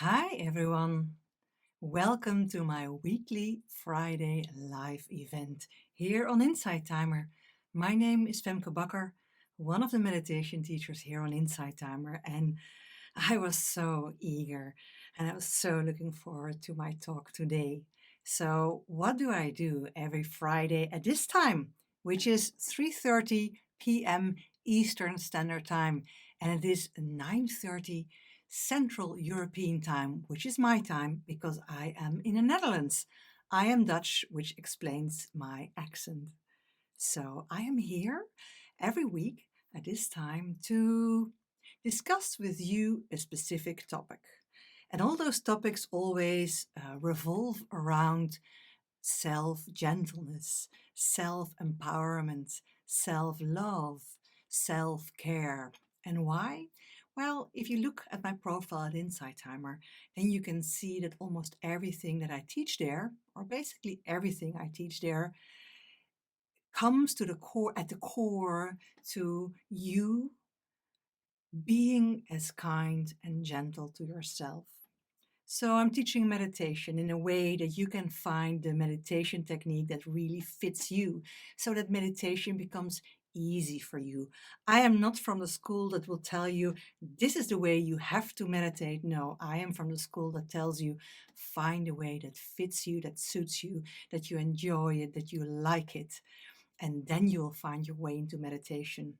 Hi everyone. Welcome to my weekly Friday live event here on Insight Timer. My name is Femke Bakker, one of the meditation teachers here on Insight Timer, and I was so eager and I was so looking forward to my talk today. So, what do I do every Friday at this time, which is 3:30 p.m. Eastern Standard Time, and it is 9:30 Central European Time, which is my time because I am in the Netherlands. I am Dutch, which explains my accent. So, I am here every week at this time to discuss with you a specific topic. And all those topics always revolve around self-gentleness, self-empowerment, self-love, self-care. And why? Well, if you look at my profile at Insight Timer, then you can see that almost everything that I teach there, or basically everything I teach there, comes to the core, at the core, to you being as kind and gentle to yourself. So I'm teaching meditation in a way that you can find the meditation technique that really fits you, so that meditation becomes easy for you. I am not from the school that will tell you this is the way you have to meditate. No, I am from the school that tells you find a way that fits you, that suits you, that you enjoy it, that you like it, and then you will find your way into meditation.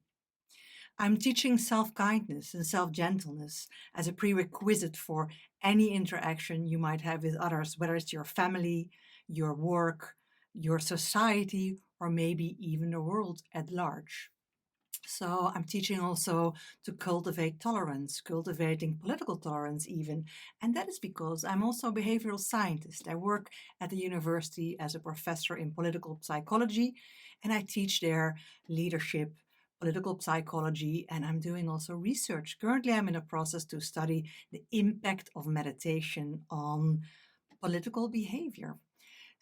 I'm teaching self-kindness and self-gentleness as a prerequisite for any interaction you might have with others, whether it's your family, your work, your society, or maybe even the world at large. So I'm teaching also to cultivate tolerance, cultivating political tolerance even. And that is because I'm also a behavioral scientist. I work at the university as a professor in political psychology, and I teach there leadership, political psychology, and I'm doing also research. Currently, I'm in a process to study the impact of meditation on political behavior.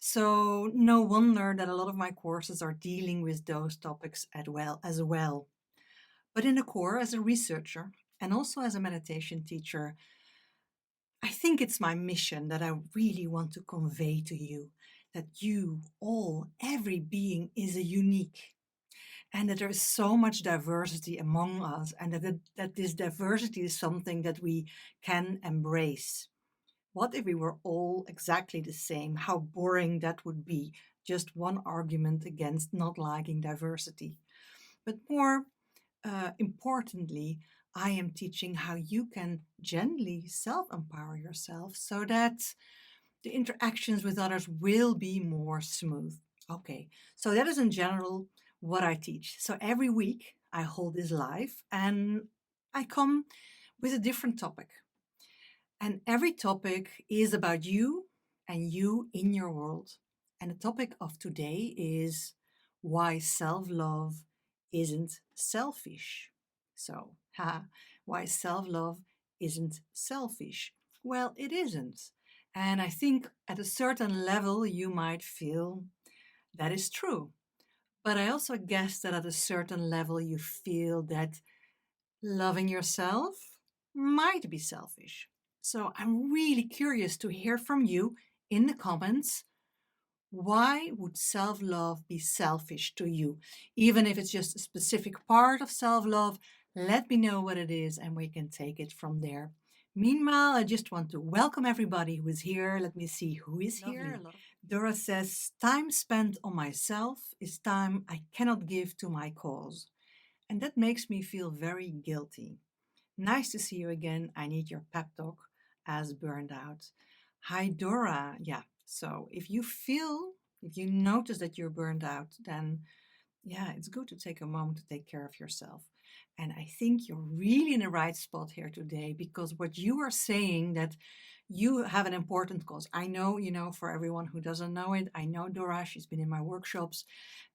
So no wonder that a lot of my courses are dealing with those topics as well. But in the core, as a researcher and also as a meditation teacher, I think it's my mission that I really want to convey to you that you, all, every being is a unique, and that there is so much diversity among us, and that this diversity is something that we can embrace. What if we were all exactly the same? How boring that would be. Just one argument against not liking diversity. But more importantly, I am teaching how you can gently self-empower yourself so that the interactions with others will be more smooth. Okay, so that is in general what I teach. So every week I hold this live and I come with a different topic. And every topic is about you and you in your world. And the topic of today is why self-love isn't selfish. So, why self-love isn't selfish? Well, it isn't. And I think at a certain level you might feel that is true. But I also guess that at a certain level you feel that loving yourself might be selfish. So I'm really curious to hear from you in the comments. Why would self love be selfish to you? Even if it's just a specific part of self love, let me know what it is and we can take it from there. Meanwhile, I just want to welcome everybody who is here. Let me see who is here. Lovely. Dora says, time spent on myself is time I cannot give to my cause. And that makes me feel very guilty. Nice to see you again. I need your pep talk as burned out. Hi, Dora. Yeah, so if you notice that you're burned out, then yeah, it's good to take a moment to take care of yourself. And I think you're really in the right spot here today because what you are saying that you have an important cause. I know, for everyone who doesn't know it, I know Dora, she's been in my workshops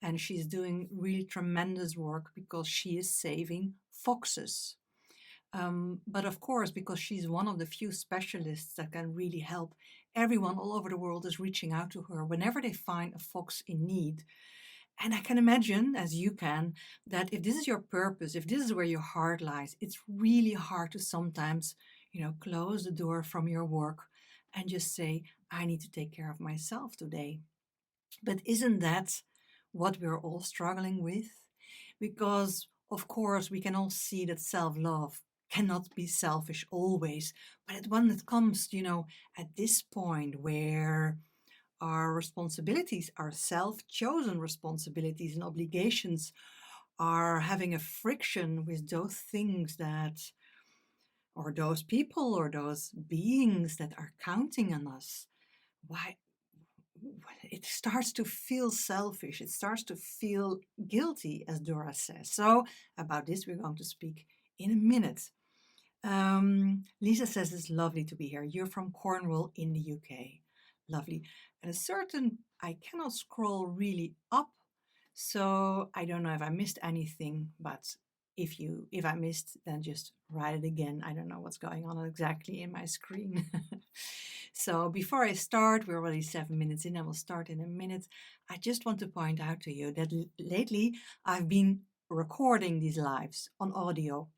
and she's doing really tremendous work because she is saving foxes. But of course, because she's one of the few specialists that can really help, everyone all over the world is reaching out to her whenever they find a fox in need. And I can imagine, as you can, that if this is your purpose, if this is where your heart lies, it's really hard to sometimes, close the door from your work and just say, I need to take care of myself today. But isn't that what we're all struggling with? Because, of course, we can all see that self love cannot be selfish always. But when it comes, at this point where our responsibilities, our self chosen responsibilities and obligations, are having a friction with those things that, or those people, or those beings that are counting on us, why? It starts to feel selfish. It starts to feel guilty, as Dora says. So, about this, we're going to speak in a minute. Lisa says it's lovely to be here. You're from Cornwall in the UK. Lovely. At a certain, I cannot scroll really up, so I don't know if I missed anything, but if I missed, then just write it again. I don't know what's going on exactly in my screen. So before I start, we're already 7 minutes in. I will start in a minute. I just want to point out to you that lately I've been recording these lives on audio.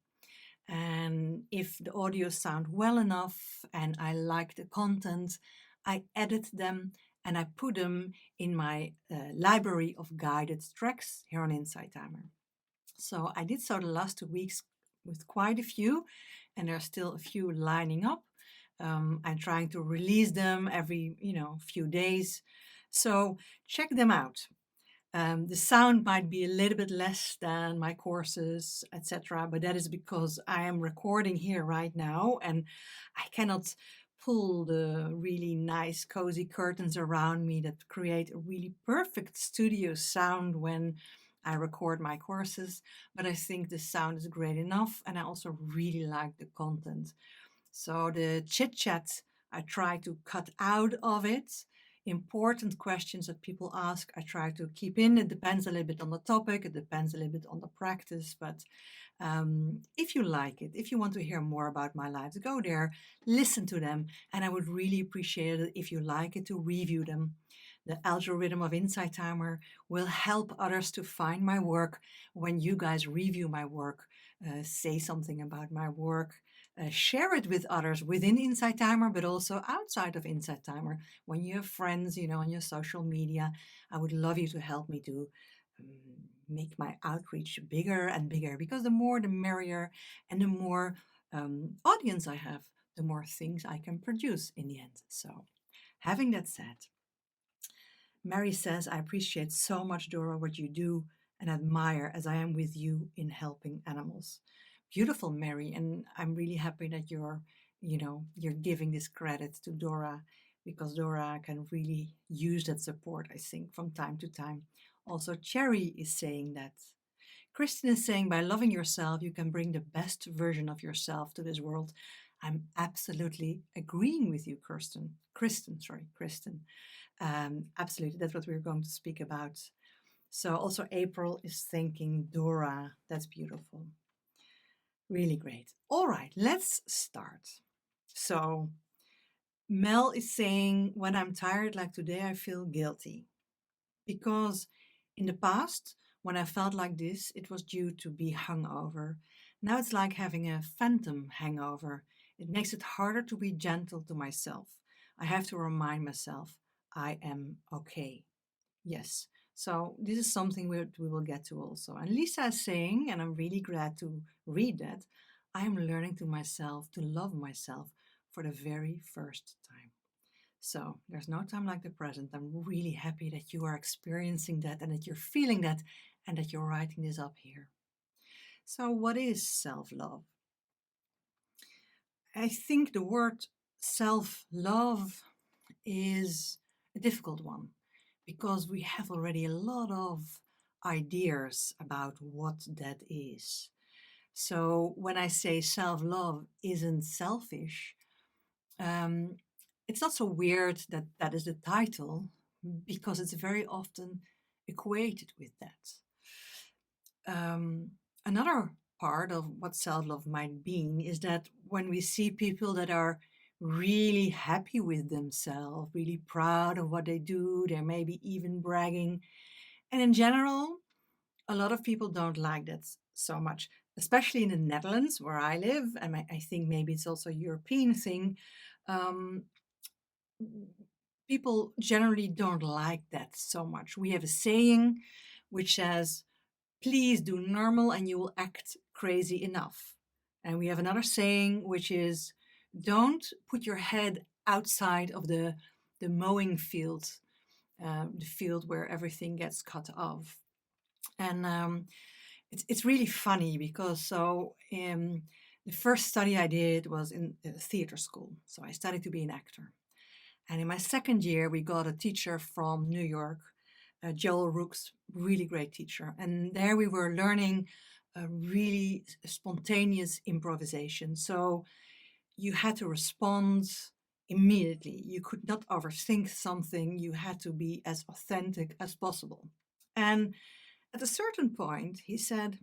And if the audio sound well enough and I like the content, I edit them and I put them in my library of guided tracks here on Insight Timer. So I did so the last 2 weeks with quite a few, and there are still a few lining up. I'm trying to release them every few days. So check them out. The sound might be a little bit less than my courses, etc., but that is because I am recording here right now and I cannot pull the really nice, cozy curtains around me that create a really perfect studio sound when I record my courses. But I think the sound is great enough, and I also really like the content. So the chit chat, I try to cut out of it. Important questions that people ask, I try to keep in. It depends a little bit on the topic, it depends a little bit on the practice. But if you like it, if you want to hear more about my lives, go there, listen to them. And I would really appreciate it if you like it to review them. The algorithm of Insight Timer will help others to find my work when you guys review my work, say something about my work. Share it with others within Insight Timer, but also outside of Insight Timer. When you have friends, on your social media, I would love you to help me to um, make my outreach bigger and bigger, because the more the merrier, and the more audience I have, the more things I can produce in the end. So, having that said, Mary says, I appreciate so much, Dora, what you do and admire as I am with you in helping animals. Beautiful, Mary. And I'm really happy that you're giving this credit to Dora, because Dora can really use that support, I think, from time to time. Also, Cherry is saying that. Kristen is saying, by loving yourself, you can bring the best version of yourself to this world. I'm absolutely agreeing with you, Kristen. Absolutely, that's what we're going to speak about. So also April is thanking Dora. That's beautiful. Really great. All right, let's start. So Mel is saying, when I'm tired like today, I feel guilty. Because in the past, when I felt like this, it was due to be hungover. Now it's like having a phantom hangover. It makes it harder to be gentle to myself. I have to remind myself I am okay. Yes. So this is something we will get to also. And Lisa is saying, and I'm really glad to read that, I am learning to myself to love myself for the very first time. So there's no time like the present. I'm really happy that you are experiencing that and that you're feeling that and that you're writing this up here. So what is self-love? I think the word self-love is a difficult one, because we have already a lot of ideas about what that is. So when I say self-love isn't selfish, um, it's not so weird that that is the title, because it's very often equated with that. Another part of what self-love might mean is that when we see people that are really happy with themselves, really proud of what they do, they're maybe even bragging. And in general, a lot of people don't like that so much. especially in the Netherlands where I live, and I think maybe it's also a European thing, um, people generally don't like that so much. We have a saying which says, please do normal and you will act crazy enough. And we have another saying which is, don't put your head outside of the mowing field, the field where everything gets cut off. And it's really funny because the first study I did was in theater school. So I studied to be an actor. And in my second year, we got a teacher from New York, Joel Rooks, really great teacher. And there we were learning a really spontaneous improvisation. So you had to respond immediately. You could not overthink something. You had to be as authentic as possible. And at a certain point, he said,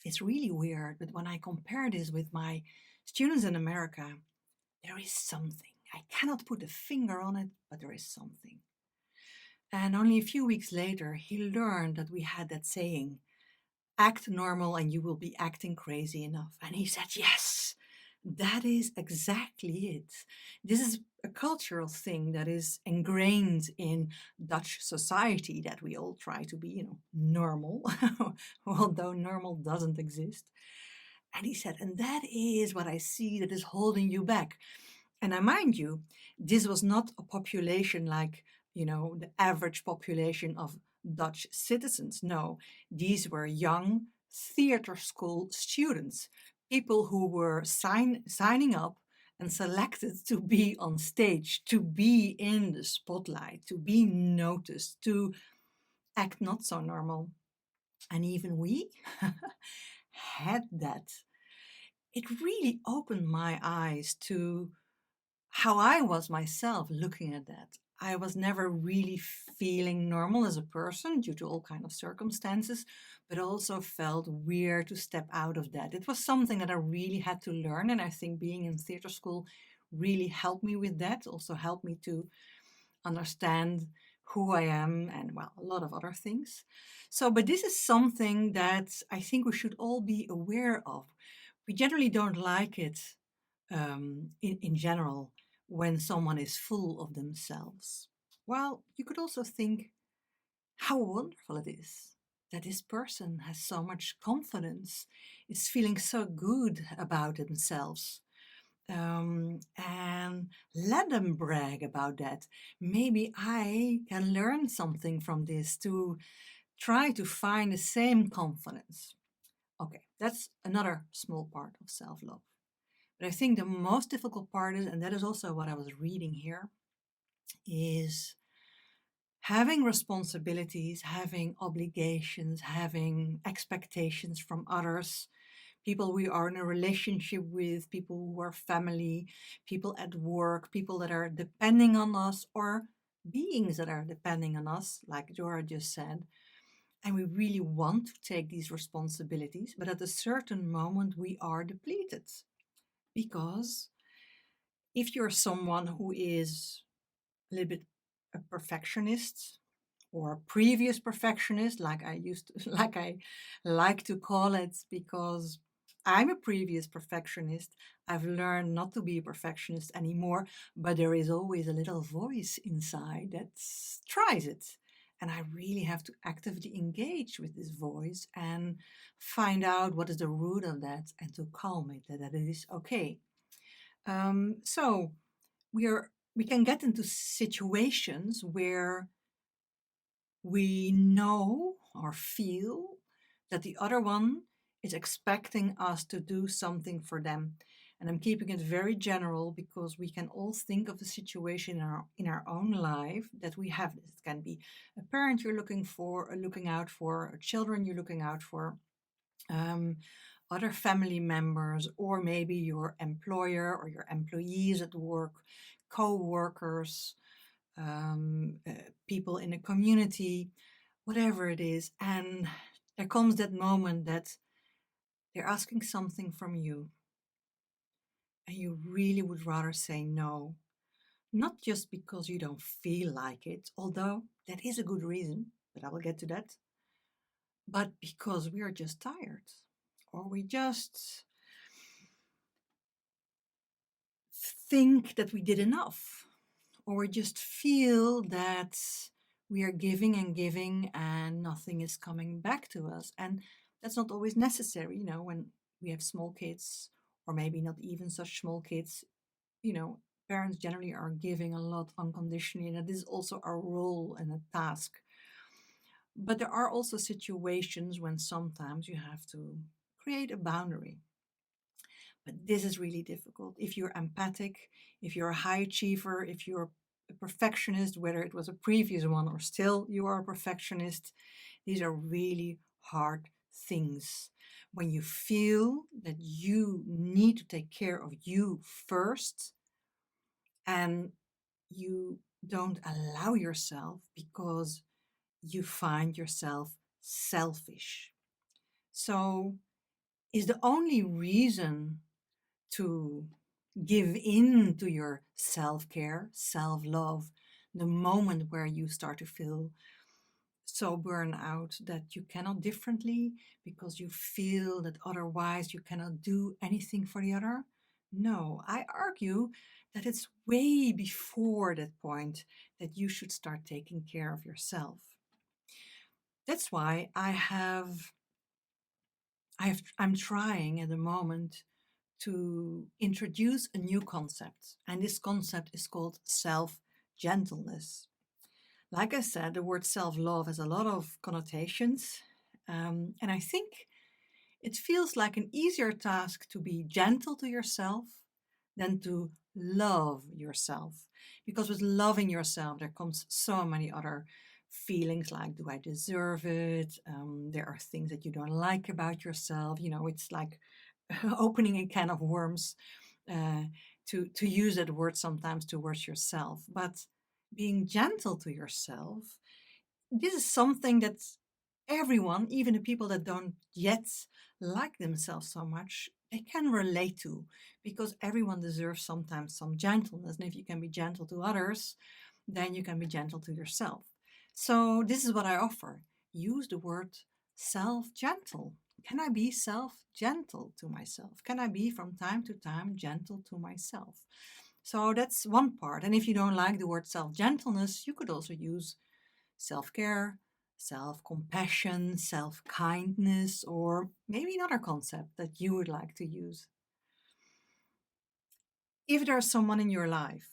it's really weird, but when I compare this with my students in America, there is something. I cannot put a finger on it, but there is something. And only a few weeks later, he learned that we had that saying, act normal and you will be acting crazy enough. And he said, yes, that is exactly it. This is a cultural thing that is ingrained in Dutch society, that we all try to be, normal, although normal doesn't exist. And he said, and that is what I see that is holding you back. And I mind you, this was not a population like, the average population of Dutch citizens. No, these were young theater school students, people who were signing up and selected to be on stage, to be in the spotlight, to be noticed, to act not so normal. And even we had that. It really opened my eyes to how I was myself looking at that. I was never really feeling normal as a person due to all kind of circumstances, but also felt weird to step out of that. It was something that I really had to learn, and I think being in theater school really helped me with that, also helped me to understand who I am and, well, a lot of other things. So, but this is something that I think we should all be aware of. We generally don't like it in general when someone is full of themselves. Well, you could also think how wonderful it is that this person has so much confidence, is feeling so good about themselves. And let them brag about that. Maybe I can learn something from this to try to find the same confidence. Okay, that's another small part of self love. But I think the most difficult part is, and that is also what I was reading here, is having responsibilities, having obligations, having expectations from others, people we are in a relationship with, people who are family, people at work, people that are depending on us, or beings that are depending on us, like Dora just said. And we really want to take these responsibilities, but at a certain moment we are depleted. Because if you're someone who is a little bit a perfectionist or a previous perfectionist, like I used to, like I like to call it, because I'm a previous perfectionist. I've learned not to be a perfectionist anymore, but there is always a little voice inside that tries it. And I really have to actively engage with this voice and find out what is the root of that and to calm it, that it is okay. So we can get into situations where we know or feel that the other one is expecting us to do something for them. And I'm keeping it very general because we can all think of a situation in our own life that we have this. It can be a parent you're looking out for, children you're looking out for, um, other family members, or maybe your employer or your employees at work, co-workers, people in a community, whatever it is. And there comes that moment that they're asking something from you, and you really would rather say no, not just because you don't feel like it, although that is a good reason, but I will get to that, but because we are just tired, or we just think that we did enough, or we just feel that we are giving and giving and nothing is coming back to us. And that's not always necessary, when we have small kids, or maybe not even such small kids, you know, parents generally are giving a lot unconditionally, and that is also a role and a task. But there are also situations when sometimes you have to create a boundary. But this is really difficult. If you're empathic, if you're a high achiever, if you're a perfectionist, whether it was a previous one or still you are a perfectionist, these are really hard things. When you feel that you need to take care of you first and you don't allow yourself because you find yourself selfish. So, is the only reason to give in to your self care, self love, the moment where you start to feel so burned out that you cannot differently because you feel that otherwise you cannot do anything for the other? No, I argue that it's way before that point that you should start taking care of yourself. That's why I'm trying at the moment to introduce a new concept, and this concept is called self-gentleness. Like I said, the word self-love has a lot of connotations, and I think it feels like an easier task to be gentle to yourself than to love yourself. Because with loving yourself, there comes so many other feelings like, do I deserve it? There are things that you don't like about yourself. It's like opening a can of worms, uh, to use that word sometimes towards yourself. But being gentle to yourself, this is something that everyone, even the people that don't yet like themselves so much, they can relate to, because everyone deserves sometimes some gentleness. And if you can be gentle to others, then you can be gentle to yourself. So this is what I offer. Use the word self-gentle. Can I be self-gentle to myself? Can I be from time to time gentle to myself? So that's one part. And if you don't like the word self-gentleness, you could also use self-care, self-compassion, self-kindness, or maybe another concept that you would like to use. If there's someone in your life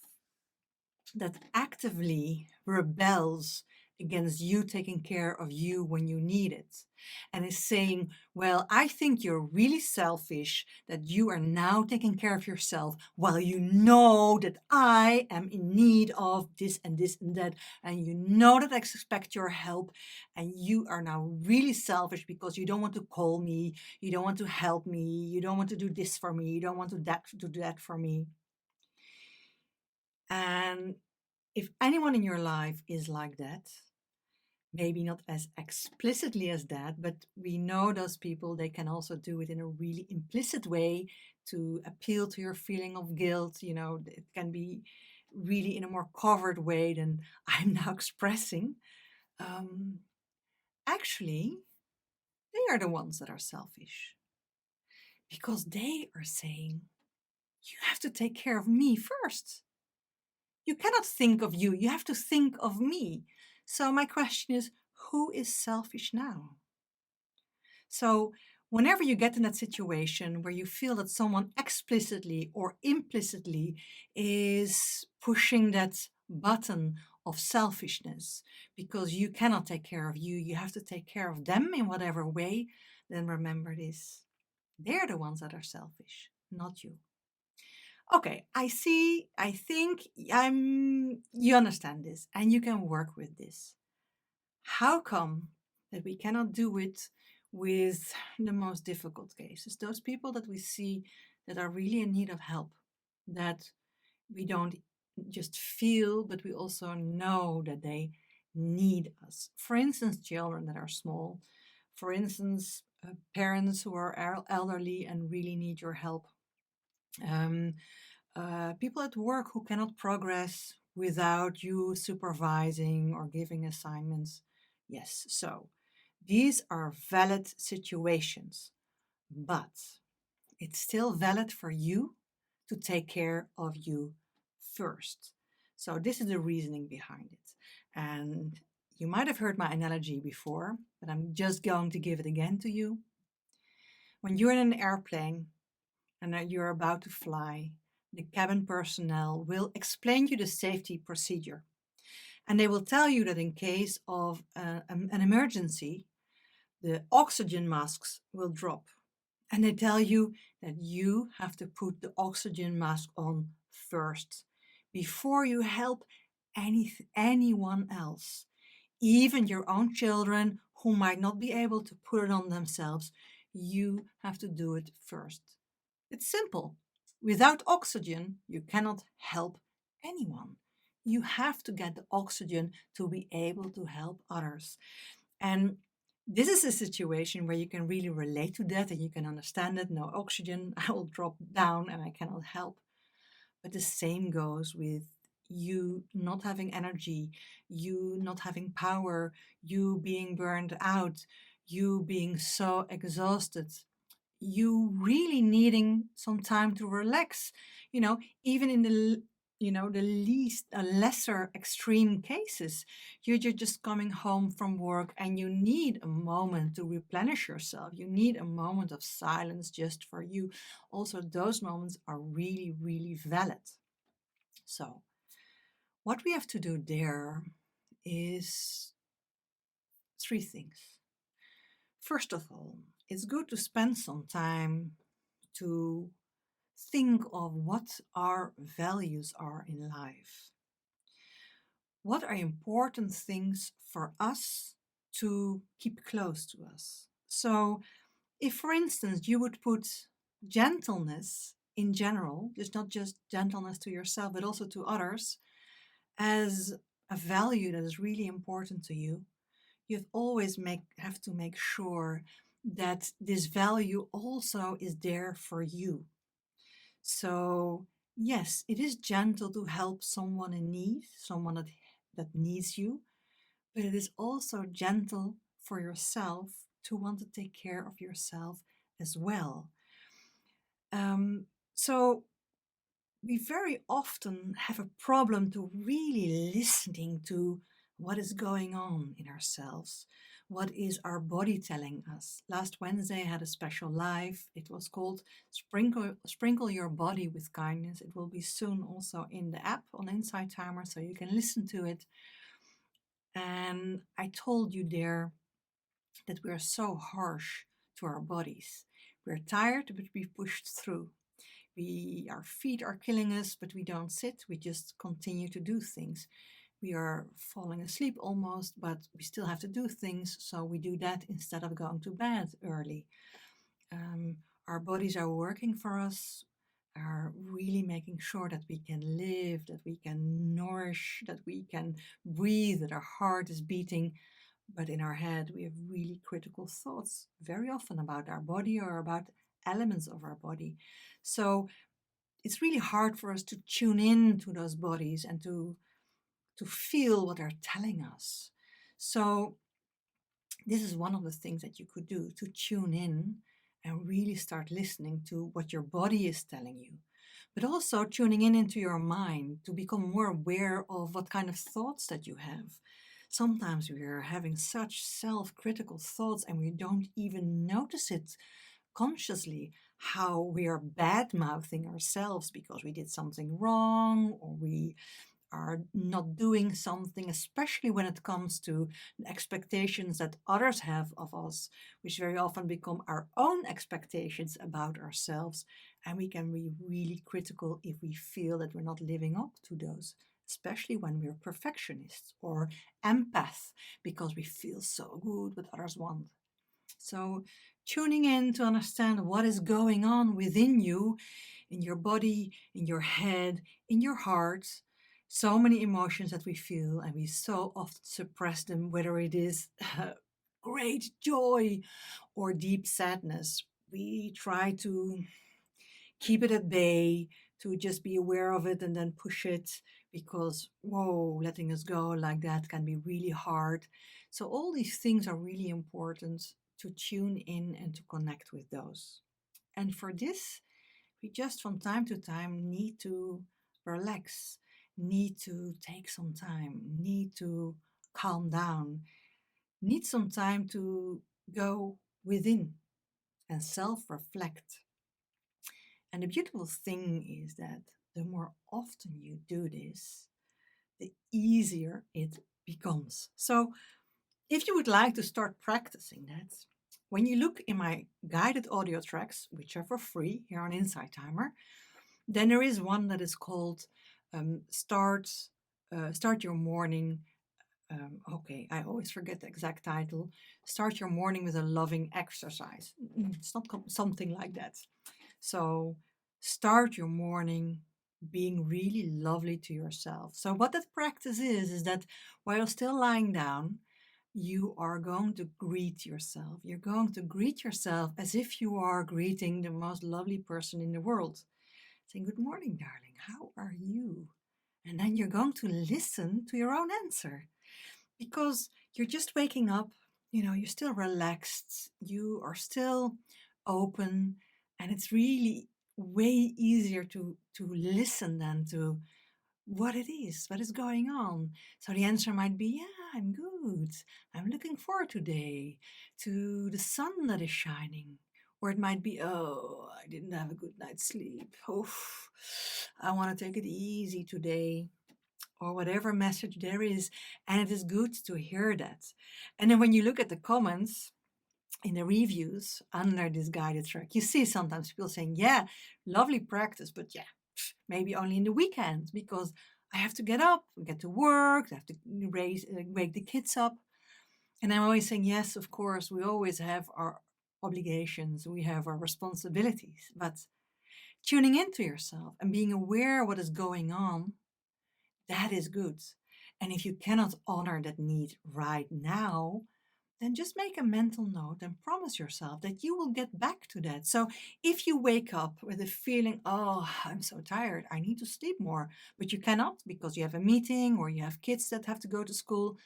that actively rebels against you taking care of you when you need it, and is saying, well, I think you're really selfish that you are now taking care of yourself while you know that I am in need of this and this and that, and you know that I expect your help, and you are now really selfish because you don't want to call me, you don't want to help me, you don't want to do this for me, you don't want to do that for me. And if anyone in your life is like that, maybe not as explicitly as that, but we know those people, they can also do it in a really implicit way to appeal to your feeling of guilt. It can be really in a more covered way than I'm now expressing. Um, Actually, they are the ones that are selfish because they are saying, you have to take care of me first. You cannot think of you. You have to think of me. So my question is, who is selfish now? So whenever you get in that situation where you feel that someone explicitly or implicitly is pushing that button of selfishness because you cannot take care of you, you have to take care of them in whatever way, then remember this. They're the ones that are selfish, not you. Okay, I see. I think you understand this and you can work with this. How come that we cannot do it with the most difficult cases? Those people that we see that are really in need of help, that we don't just feel, but we also know that they need us. For instance, children that are small. For instance, parents who are elderly and really need your help. Um, People at work who cannot progress without you supervising or giving assignments. Yes, so these are valid situations. but it's still valid for you to take care of you first. So this is the reasoning behind it. And you might have heard my analogy before, but I'm just going to give it again to you. When you're in an airplane and you're about to fly, the cabin personnel will explain you the safety procedure. And they will tell you that in case of an emergency, the oxygen masks will drop. And they tell you that you have to put the oxygen mask on first before you help anyone else, even your own children who might not be able to put it on themselves. You have to do it first. It's simple. Without oxygen, you cannot help anyone. You have to get the oxygen to be able to help others. And this is a situation where you can really relate to that and you can understand it. No oxygen, I will drop down and I cannot help. But the same goes with you not having energy, you not having power, you being burned out, you being so exhausted, you really needing some time to relax, even in the least lesser extreme cases. You're just coming home from work and you need a moment to replenish yourself. You need a moment of silence just for you. Also, those moments are really, really valid. So what we have to do there is three things. First of all, it's good to spend some time to think of what our values are in life. What are important things for us to keep close to us? So, if, for instance, you would put gentleness in general, just not just gentleness to yourself, but also to others, as a value that is really important to you, you always have to make sure that this value also is there for you. So, yes, it is gentle to help someone in need, someone that needs you, but it is also gentle for yourself to want to take care of yourself as well. So, we very often have a problem to really listening to what is going on in ourselves. What is our body telling us? Last Wednesday I had a special live. It was called Sprinkle Your Body with Kindness. It will be soon also in the app on Insight Timer, so you can listen to it. And I told you there that we are so harsh to our bodies. We're tired, but we pushed through. Our feet are killing us, but we don't sit. We just continue to do things. We are falling asleep almost, but we still have to do things. So we do that instead of going to bed early. Our bodies are working for us, are really making sure that we can live, that we can nourish, that we can breathe, that our heart is beating. But in our head, we have really critical thoughts very often about our body or about elements of our body. So it's really hard for us to tune in to those bodies and to feel what they're telling us. So this is one of the things that you could do, to tune in and really start listening to what your body is telling you. But also tuning in into your mind to become more aware of what kind of thoughts that you have. Sometimes we are having such self-critical thoughts and we don't even notice it consciously, how we are bad mouthing ourselves because we did something wrong or we are not doing something, especially when it comes to expectations that others have of us, which very often become our own expectations about ourselves. And we can be really critical if we feel that we're not living up to those, especially when we're perfectionists or empath, because we feel so good what others want. So, tuning in to understand what is going on within you, in your body, in your head, in your heart. So many emotions that we feel, and we so often suppress them, whether it is great joy or deep sadness. We try to keep it at bay, to just be aware of it and then push it because, whoa, letting us go like that can be really hard. So, all these things are really important to tune in and to connect with those. And for this, we just from time to time need to relax, need to take some time, need to calm down, need some time to go within and self reflect. And the beautiful thing is that the more often you do this, the easier it becomes. So, if you would like to start practicing that, when you look in my guided audio tracks, which are for free here on Insight Timer, then there is one that is called Start Your Morning. Okay, I always forget the exact title. Start Your Morning with a Loving Exercise. It's not something like that. So start your morning being really lovely to yourself. So what that practice is that while still lying down, you are going to greet yourself. You're going to greet yourself as if you are greeting the most lovely person in the world. Saying, "Good morning, darling. How are you?" And then you're going to listen to your own answer because you're just waking up, you're still relaxed, you are still open, and it's really way easier to listen than to what is going on. So the answer might be, yeah, I'm good. I'm looking forward today to the sun that is shining. Or it might be, oh, I didn't have a good night's sleep. Oof, I want to take it easy today, or whatever message there is. And it is good to hear that. And then when you look at the comments in the reviews under this guided track, you see sometimes people saying, yeah, lovely practice, but yeah, maybe only in the weekends because I have to get up, get to work, I have to wake the kids up. And I'm always saying, yes, of course, we always have our obligations, we have our responsibilities, but tuning into yourself and being aware of what is going on, that is good. And if you cannot honor that need right now, then just make a mental note and promise yourself that you will get back to that. So if you wake up with a feeling, oh, I'm so tired, I need to sleep more, but you cannot because you have a meeting or you have kids that have to go to school,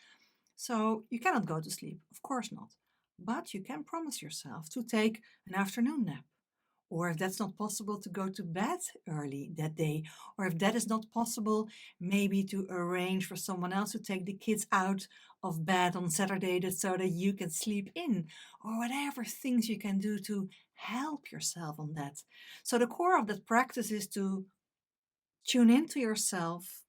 so you cannot go to sleep, of course not. But you can promise yourself to take an afternoon nap, or if that's not possible, to go to bed early that day. Or if that is not possible, maybe to arrange for someone else to take the kids out of bed on Saturday so that you can sleep in. Or whatever things you can do to help yourself on that. So the core of that practice is to tune into yourself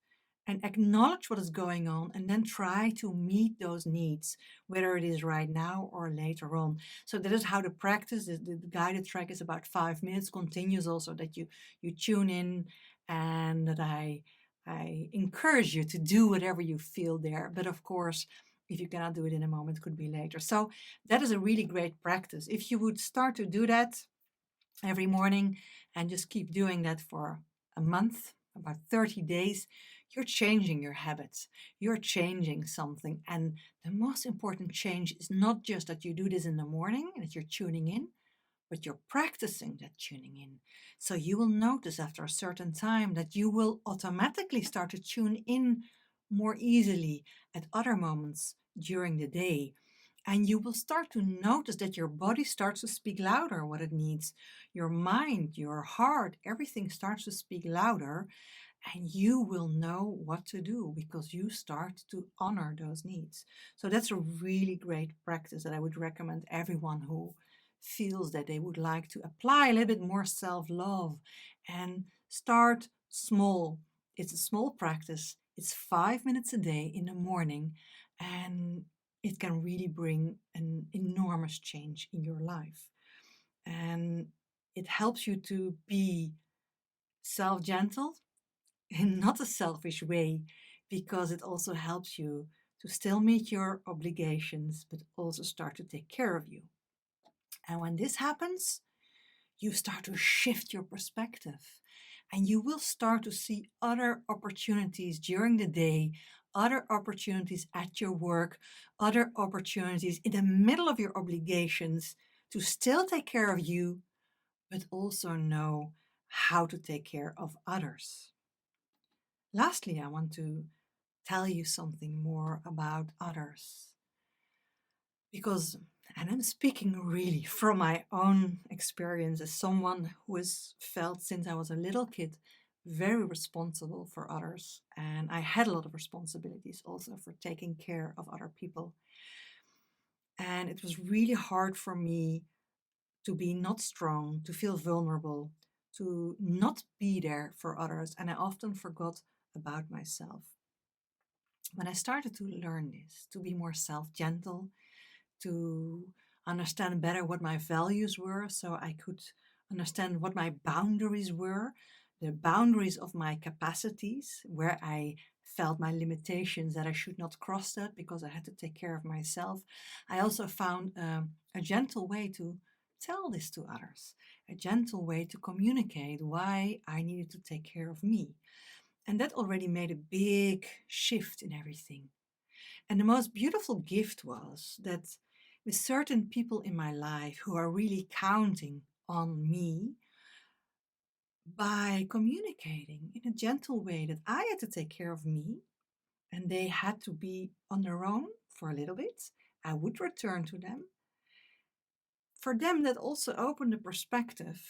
and acknowledge what is going on, and then try to meet those needs, whether it is right now or later on. So that is how the practice, the guided track is about 5 minutes, continues also that you tune in, and that I encourage you to do whatever you feel there. But of course, if you cannot do it in a moment, it could be later. So that is a really great practice. If you would start to do that every morning and just keep doing that for a month, about 30 days, you're changing your habits. You're changing something. And the most important change is not just that you do this in the morning and that you're tuning in, but you're practicing that tuning in. So you will notice after a certain time that you will automatically start to tune in more easily at other moments during the day. And you will start to notice that your body starts to speak louder what it needs. Your mind, your heart, everything starts to speak louder, and you will know what to do because you start to honor those needs. So that's a really great practice that I would recommend everyone who feels that they would like to apply a little bit more self-love and start small. It's a small practice. It's 5 minutes a day in the morning, and it can really bring an enormous change in your life. And it helps you to be self-gentle in not a selfish way, because it also helps you to still meet your obligations, but also start to take care of you. And when this happens, you start to shift your perspective, and you will start to see other opportunities during the day, other opportunities at your work, other opportunities in the middle of your obligations to still take care of you, but also know how to take care of others. Lastly, I want to tell you something more about others, because And I'm speaking really from my own experience as someone who has felt since I was a little kid very responsible for others. And I had a lot of responsibilities also for taking care of other people. And it was really hard for me to be not strong, to feel vulnerable, to not be there for others. And I often forgot about myself. When I started to learn this, to be more self gentle, to understand better what my values were, so I could understand what my boundaries were, the boundaries of my capacities, where I felt my limitations, that I should not cross that because I had to take care of myself. I also found a gentle way to tell this to others, a gentle way to communicate why I needed to take care of me. And that already made a big shift in everything. And the most beautiful gift was that with certain people in my life who are really counting on me, by communicating in a gentle way that I had to take care of me and they had to be on their own for a little bit, I would return to them. For them, that also opened the perspective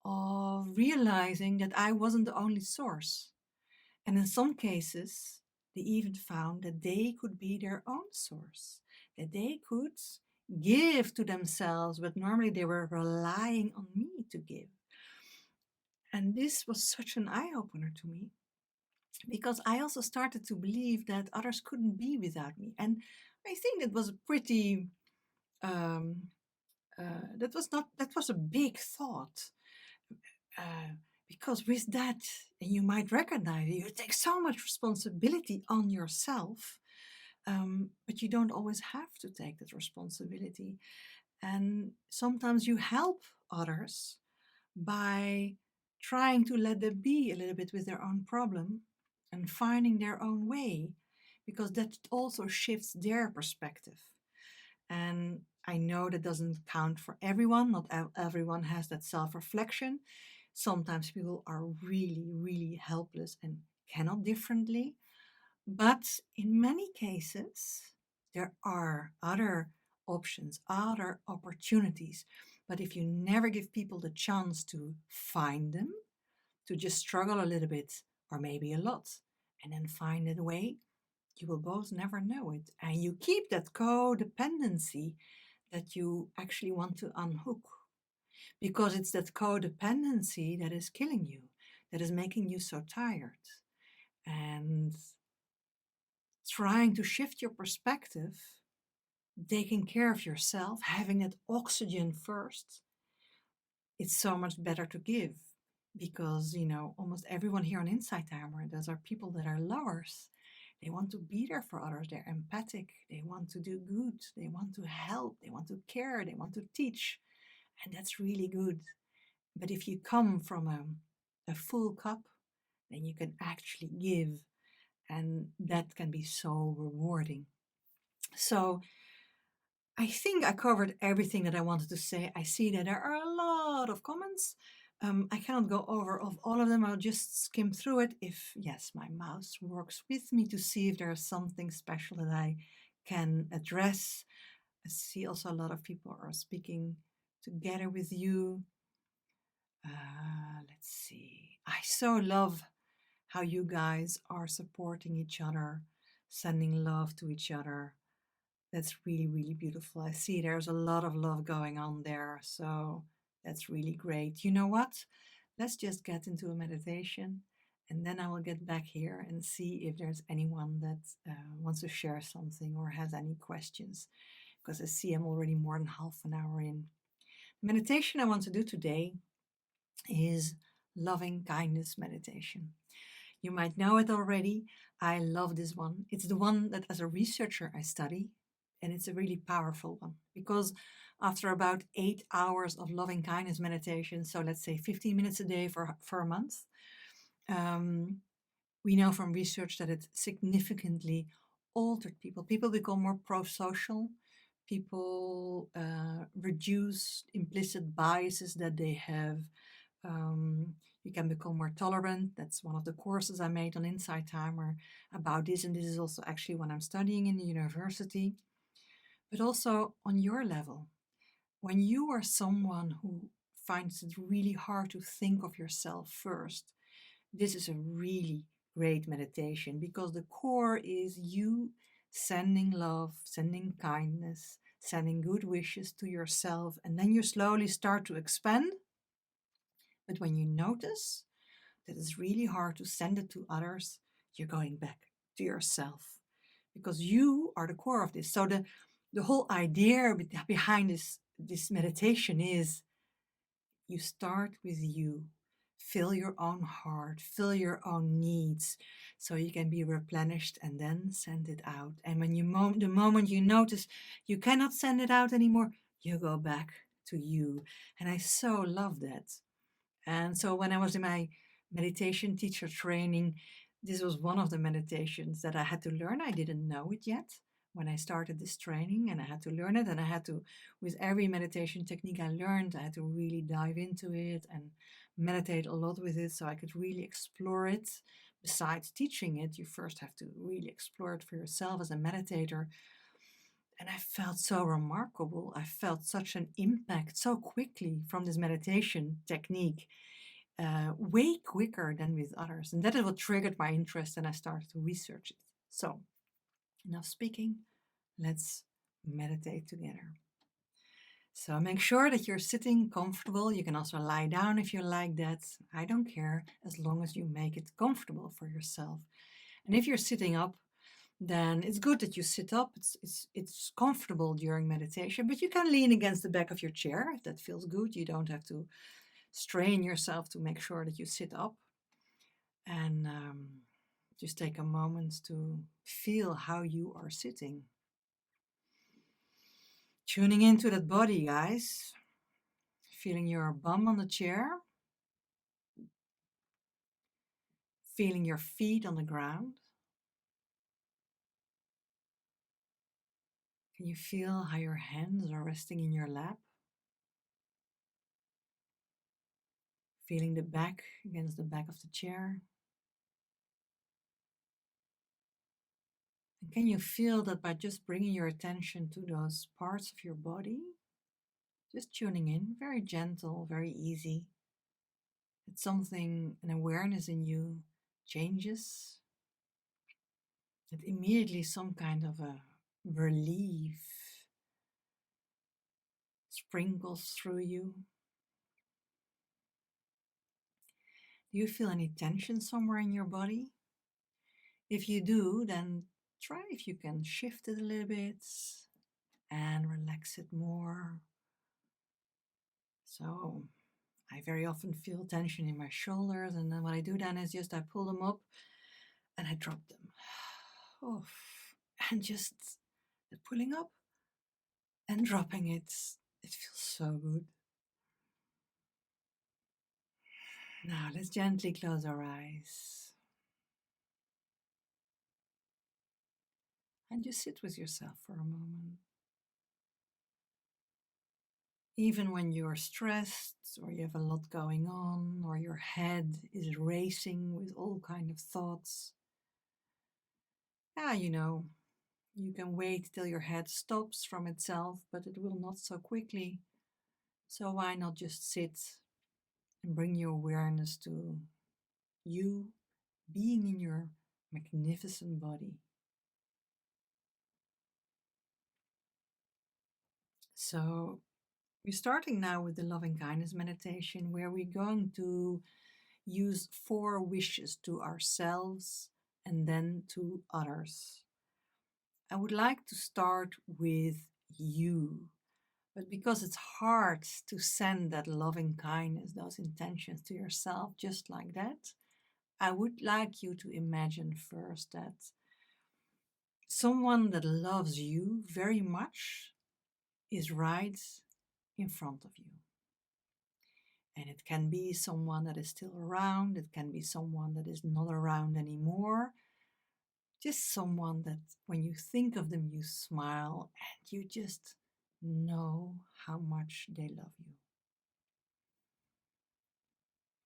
of realizing that I wasn't the only source. And in some cases, they even found that they could be their own source, that they could give to themselves what normally they were relying on me to give. And this was such an eye opener to me because I also started to believe that others couldn't be without me. And I think that was a pretty, um, that was a big thought. Uh, because with that, and you might recognize it, you take so much responsibility on yourself, but you don't always have to take that responsibility. And sometimes you help others by trying to let them be a little bit with their own problem and finding their own way, because that also shifts their perspective. And I know that doesn't count for everyone. Not everyone has that self reflection. Sometimes people are really, really helpless and cannot differently. But in many cases, there are other options, other opportunities. But if you never give people the chance to find them, to just struggle a little bit or maybe a lot, and then find a way, you will both never know it. And you keep that codependency that you actually want to unhook because it's that codependency that is killing you, that is making you so tired. And trying to shift your perspective, taking care of yourself, having that oxygen first, it's so much better to give because, almost everyone here on Insight Timer, those are people that are lovers. They want to be there for others. They're empathic. They want to do good. They want to help. They want to care. They want to teach. And that's really good. But if you come from a full cup, then you can actually give. And that can be so rewarding. So I think I covered everything that I wanted to say. I see that there are a lot of comments. I cannot go over of all of them. I'll just skim through it if, yes, my mouse works with me to see if there's something special that I can address. I see also a lot of people are speaking together with you. Let's see. I so love how you guys are supporting each other, sending love to each other. That's really, really beautiful. I see there's a lot of love going on there. So that's really great. You know what? Let's just get into a meditation and then I will get back here and see if there's anyone that wants to share something or has any questions. Because I see I'm already more than half an hour in. The meditation I want to do today is loving kindness meditation. You might know it already. I love this one. It's the one that as a researcher I study, and it's a really powerful one because after about 8 hours of loving kindness meditation, so let's say 15 minutes a day for a month, um, we know from research that it significantly altered people. People become more pro-social. People reduce implicit biases that they have. You can become more tolerant. That's one of the courses I made on Insight Timer about this. And this is also actually what I'm studying in the university. but also on your level. When you are someone who finds it really hard to think of yourself first, this is a really great meditation because the core is you sending love, sending kindness, sending good wishes to yourself, and then you slowly start to expand. But when you notice that it's really hard to send it to others, you're going back to yourself because you are the core of this. So the whole idea behind this meditation is you start with you. Fill your own heart, fill your own needs so you can be replenished and then send it out. And when the moment you notice you cannot send it out anymore, you go back to you. And I so love that. And so when I was in my meditation teacher training, this was one of the meditations that I had to learn. I didn't know it yet when I started this training, and I had to learn it. And I had to, with every meditation technique I learned, I had to really dive into it and meditate a lot with it so I could really explore it. Besides teaching it, you first have to really explore it for yourself as a meditator. And I felt so remarkable. I felt such an impact so quickly from this meditation technique, way quicker than with others. And that is what triggered my interest, and I started to research it. So, enough speaking, let's meditate together. So, make sure that you're sitting comfortable. You can also lie down if you like that. I don't care as long as you make it comfortable for yourself. And if you're sitting up, then it's good that you sit up. It's comfortable during meditation, but you can lean against the back of your chair if that feels good. You don't have to strain yourself to make sure that you sit up. And just take a moment to feel how you are sitting. Tuning into that body, guys. Feeling your bum on the chair. Feeling your feet on the ground. Can you feel how your hands are resting in your lap? Feeling the back against the back of the chair. And can you feel that by just bringing your attention to those parts of your body, just tuning in, very gentle, very easy, that something, an awareness in you changes, that immediately some kind of a relief sprinkles through you. Do you feel any tension somewhere in your body? If you do, then try if you can shift it a little bit and relax it more. So I very often feel tension in my shoulders, and then what I do then is just I pull them up and I drop them. Oh, and just pulling up and dropping it. It feels so good. Now let's gently close our eyes and just sit with yourself for a moment. Even when you're stressed or you have a lot going on or your head is racing with all kind of thoughts, you can wait till your head stops from itself, but it will not so quickly. So why not just sit and bring your awareness to you being in your magnificent body. So we're starting now with the loving kindness meditation, where we're going to use 4 wishes to ourselves and then to others. I would like to start with you, but because it's hard to send that loving kindness, those intentions to yourself just like that, I would like you to imagine first that someone that loves you very much is right in front of you. And it can be someone that is still around, it can be someone that is not around anymore. Just someone that when you think of them, you smile and you just know how much they love you.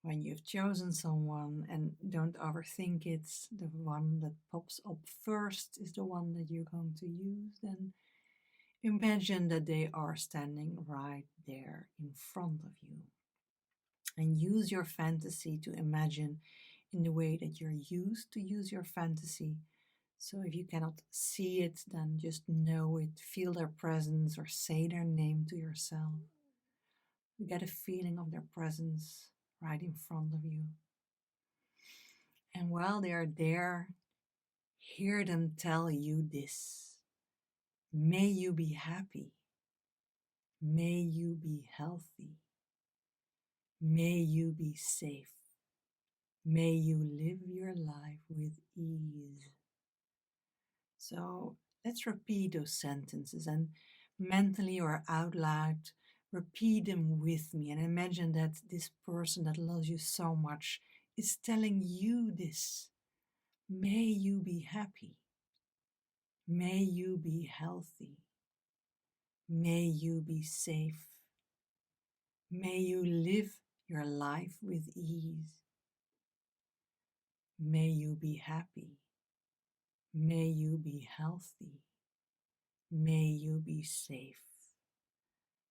When you've chosen someone, and don't overthink it, the one that pops up first is the one that you're going to use, then Imagine that they are standing right there in front of you. And use your fantasy to imagine in the way that you're used to use your fantasy. So if you cannot see it, then just know it, feel their presence, or say their name to yourself. You get a feeling of their presence right in front of you. And while they are there, hear them tell you this: may you be happy. May you be healthy. May you be safe. May you live your life with ease. So let's repeat those sentences and mentally or out loud repeat them with me, and imagine that this person that loves you so much is telling you this. May you be happy. May you be healthy. May you be safe. May you live your life with ease. May you be happy. May you be healthy. May you be safe.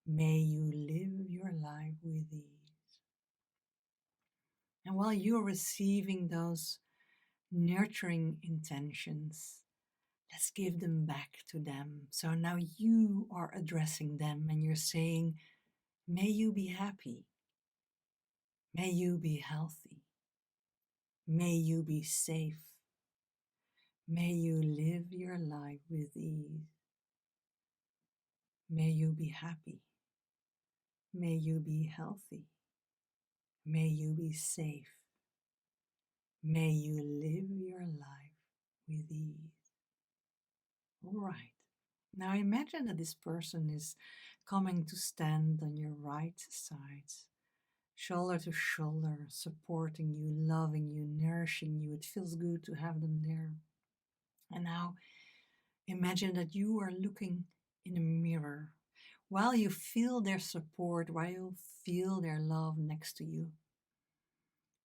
May you live your life with ease. And while you're receiving those nurturing intentions, let's give them back to them. So now you are addressing them and you're saying, may you be happy. May you be healthy. May you be safe. May you live your life with ease. May you be happy. May you be healthy. May you be safe. May you live your life with ease. All right. Now imagine that this person is coming to stand on your right side, shoulder to shoulder, supporting you, loving you, nourishing you. It feels good to have them there. And now imagine that you are looking in a mirror while you feel their support, while you feel their love next to you.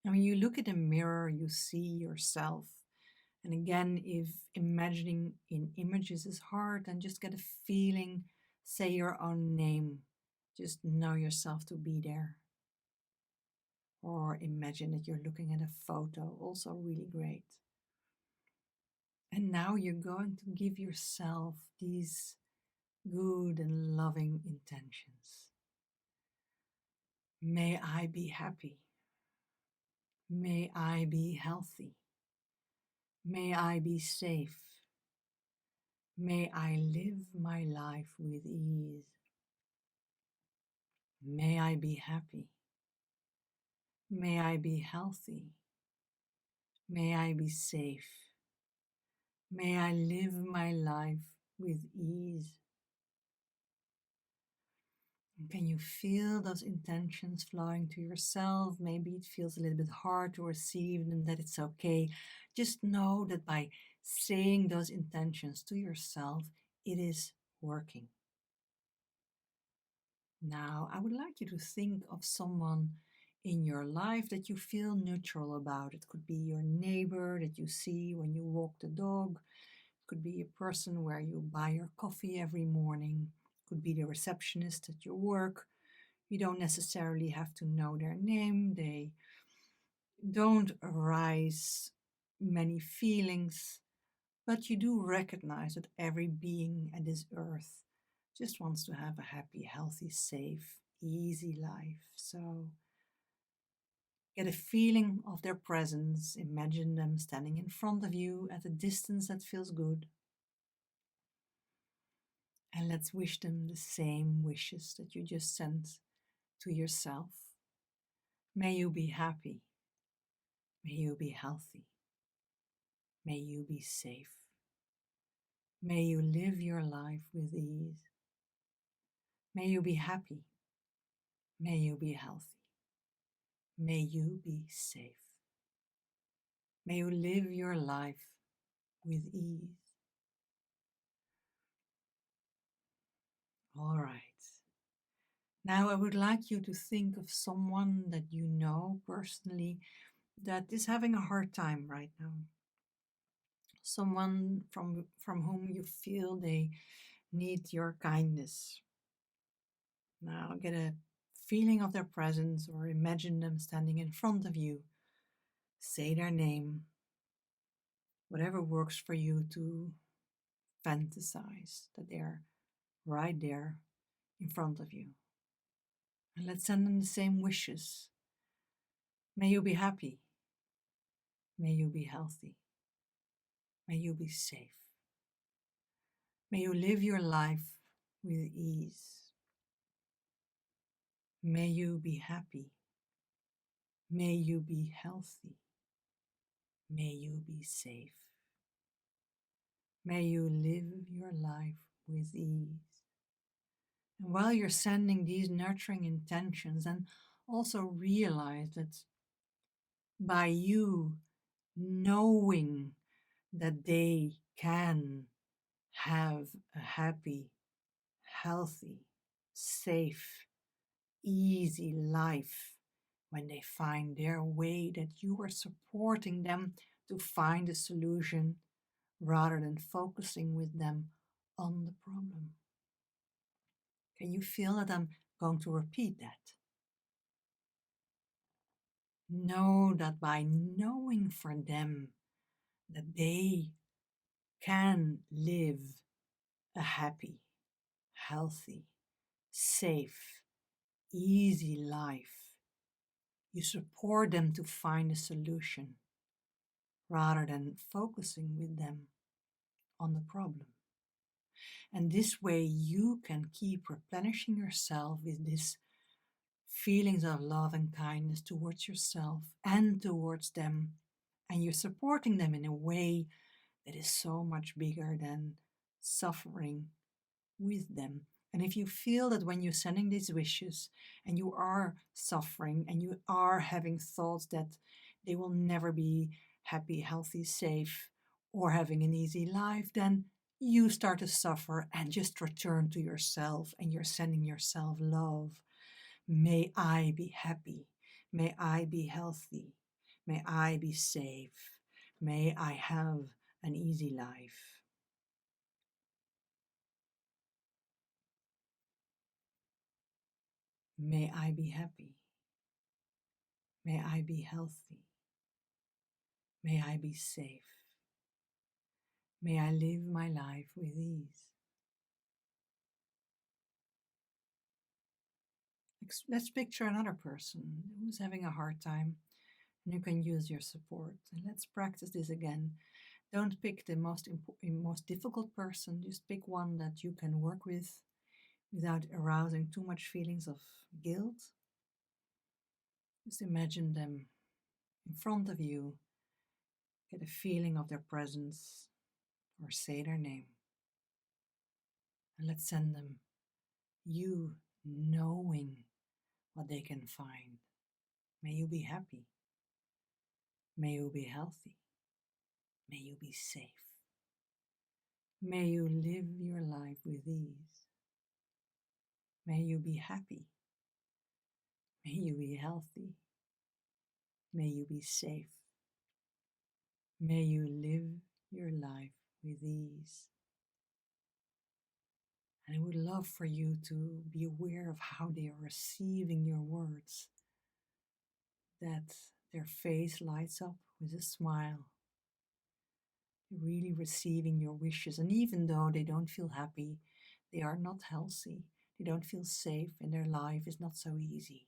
And when you look at the mirror, you see yourself. And again, if imagining in images is hard, then just get a feeling, say your own name. Just know yourself to be there. Or imagine that you're looking at a photo, also really great. And now you're going to give yourself these good and loving intentions. May I be happy. May I be healthy. May I be safe. May I live my life with ease. May I be happy. May I be healthy. May I be safe. May I live my life with ease. And can you feel those intentions flowing to yourself? Maybe it feels a little bit hard to receive them, that it's okay. Just know that by saying those intentions to yourself, it is working. Now, I would like you to think of someone in your life that you feel neutral about. It could be your neighbor that you see when you walk the dog. It could be a person where you buy your coffee every morning. It could be the receptionist at your work. You don't necessarily have to know their name. They don't arise many feelings, but you do recognize that every being at this earth just wants to have a happy, healthy, safe, easy life. So get a feeling of their presence. Imagine them standing in front of you at a distance that feels good. And let's wish them the same wishes that you just sent to yourself. May you be happy. May you be healthy. May you be safe. May you live your life with ease. May you be happy. May you be healthy. May you be safe. May you live your life with ease. All right. Now I would like you to think of someone that you know personally that is having a hard time right now. Someone from whom you feel they need your kindness. Now get a feeling of their presence or imagine them standing in front of you. Say their name, whatever works for you to fantasize that they're right there in front of you. And let's send them the same wishes. May you be happy. May you be healthy. May you be safe. May you live your life with ease. May you be happy. May you be healthy. May you be safe. May you live your life with ease. And while you're sending these nurturing intentions, and also realize that by you knowing that they can have a happy, healthy, safe, easy life when they find their way, that you are supporting them to find a solution rather than focusing with them on the problem. Can you feel that I'm going to repeat that? Know that by knowing for them that they can live a happy, healthy, safe, easy life, you support them to find a solution rather than focusing with them on the problem. And this way you can keep replenishing yourself with these feelings of love and kindness towards yourself and towards them. And you're supporting them in a way that is so much bigger than suffering with them. And if you feel that when you're sending these wishes and you are suffering and you are having thoughts that they will never be happy, healthy, safe, or having an easy life, then you start to suffer and just return to yourself and you're sending yourself love. May I be happy. May I be healthy. May I be safe. May I have an easy life. May I be happy. May I be healthy. May I be safe. May I live my life with ease. Let's picture another person who's having a hard time and you can use your support. And let's practice this again. Don't pick the most difficult person. Just pick one that you can work with without arousing too much feelings of guilt. Just imagine them in front of you. Get a feeling of their presence or say their name. And let's send them you knowing what they can find. May you be happy. May you be healthy. May you be safe. May you live your life with ease. May you be happy. May you be healthy. May you be safe. May you live your life with ease. And I would love for you to be aware of how they are receiving your words, that their face lights up with a smile, really receiving your wishes. And even though they don't feel happy, they are not healthy, they don't feel safe, and their life is not so easy.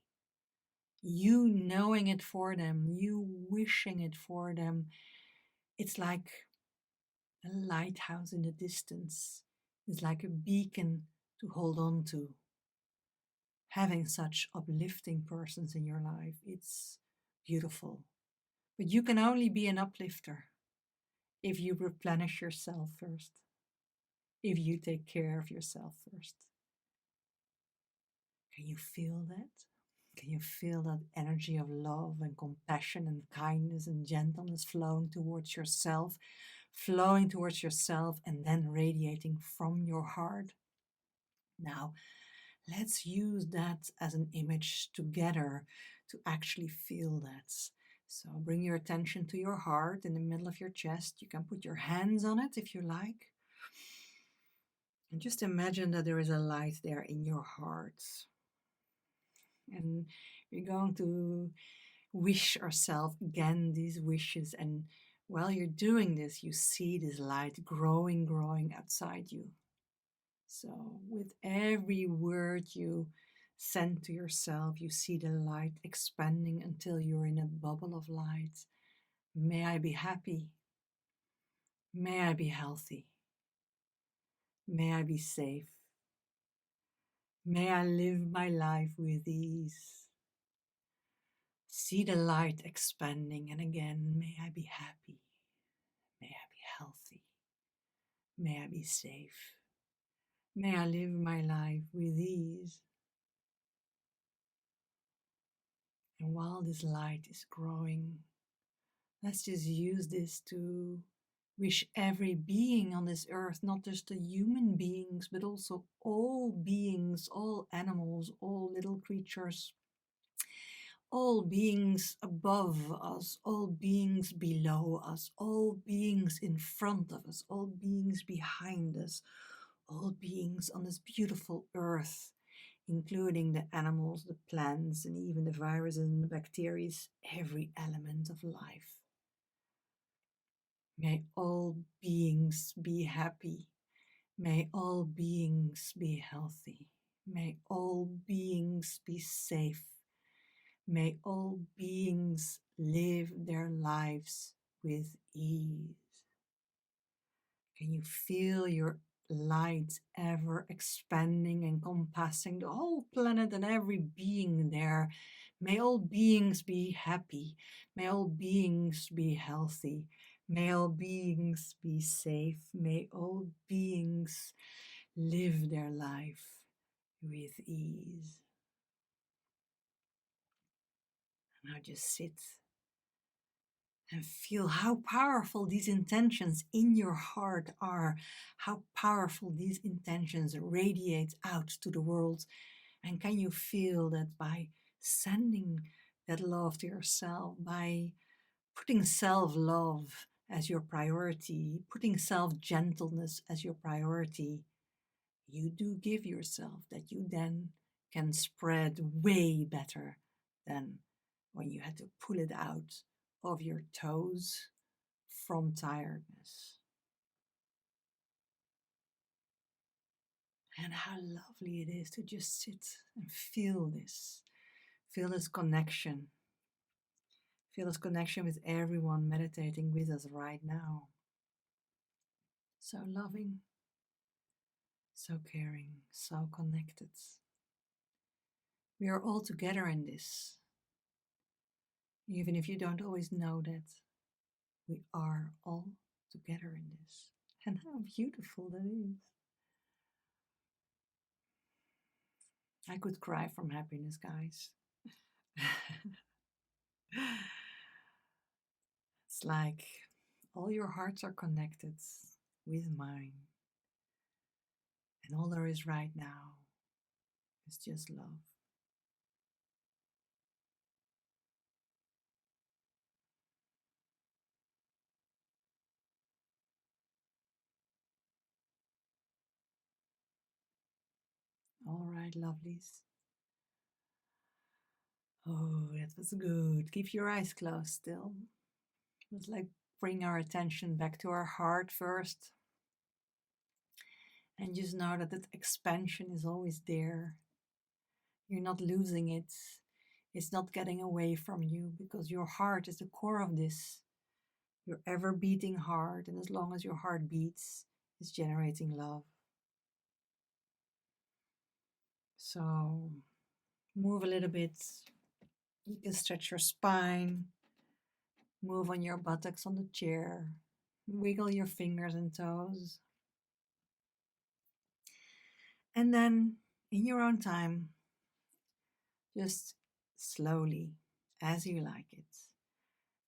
You knowing it for them, you wishing it for them, it's like a lighthouse in the distance. It's like a beacon to hold on to. Having such uplifting persons in your life, it's beautiful. But you can only be an uplifter if you replenish yourself first, if you take care of yourself first. Can you feel that? Can you feel that energy of love and compassion and kindness and gentleness flowing towards yourself, and then radiating from your heart? Now, let's use that as an image together to actually feel that. So bring your attention to your heart in the middle of your chest. You can put your hands on it if you like. And just imagine that there is a light there in your heart. And we're going to wish ourselves again these wishes. And while you're doing this, you see this light growing outside you. So, with every word you send to yourself, you see the light expanding until you're in a bubble of light. May I be happy. May I be healthy. May I be safe. May I live my life with ease. See the light expanding, and again, may I be happy. May I be healthy. May I be safe. May I live my life with ease. And while this light is growing, let's just use this to wish every being on this earth, not just the human beings, but also all beings, all animals, all little creatures, all beings above us, all beings below us, all beings in front of us, all beings behind us, all beings on this beautiful earth, including the animals, the plants, and even the viruses and the bacteria, every element of life. May all beings be happy. May all beings be healthy. May all beings be safe. May all beings live their lives with ease. Can you feel your light ever expanding, encompassing the whole planet and every being there? May all beings be happy. May all beings be healthy. May all beings be safe. May all beings live their life with ease. Now just sit and feel how powerful these intentions in your heart are, how powerful these intentions radiate out to the world. And can you feel that by sending that love to yourself, by putting self-love as your priority, putting self-gentleness as your priority, you do give yourself that you then can spread way better than when you had to pull it out of your toes from tiredness. And how lovely it is to just sit and feel this. Feel this connection. Feel this connection with everyone meditating with us right now. So loving, so caring, so connected. We are all together in this. Even if you don't always know that, we are all together in this. And how beautiful that is. I could cry from happiness, guys. It's like all your hearts are connected with mine. And all there is right now is just love. All right, lovelies. Oh, that was good. Keep your eyes closed still. Let's bring our attention back to our heart first. And just know that that expansion is always there. You're not losing it. It's not getting away from you because your heart is the core of this. Your ever beating heart, and as long as your heart beats, it's generating love. So move a little bit. You can stretch your spine, move on your buttocks on the chair, wiggle your fingers and toes. And then, in your own time, just slowly, as you like it,